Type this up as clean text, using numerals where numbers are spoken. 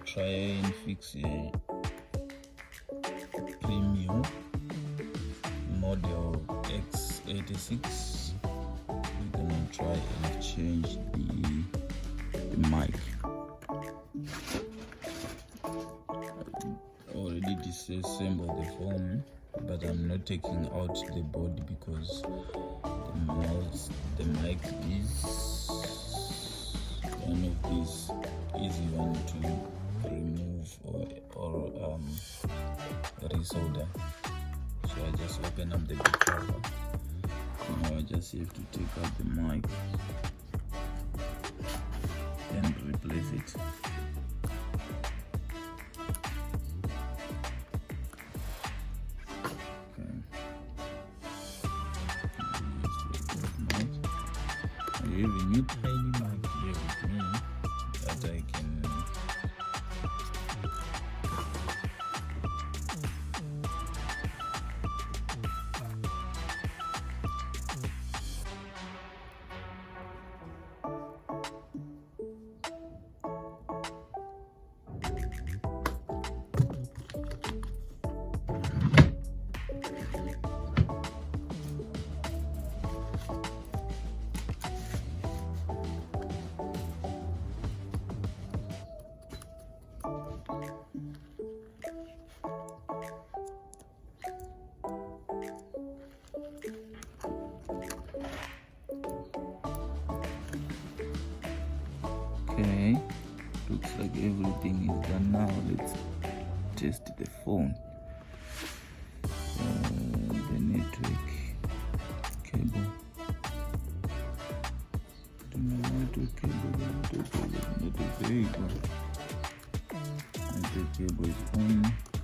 try and fix a Premio model x86. We're gonna try and change the mic. I already disassembled the phone, but I'm not taking out the body because the mic is one of these easy one to remove or resolder. So I just open up the cover. Now I just have to take out the mic and replace it. I have a new tiny mic here with me that I can Okay, looks like everything is done now. Let's test the phone. The network cable. The network cable. There you go. Network cable is on.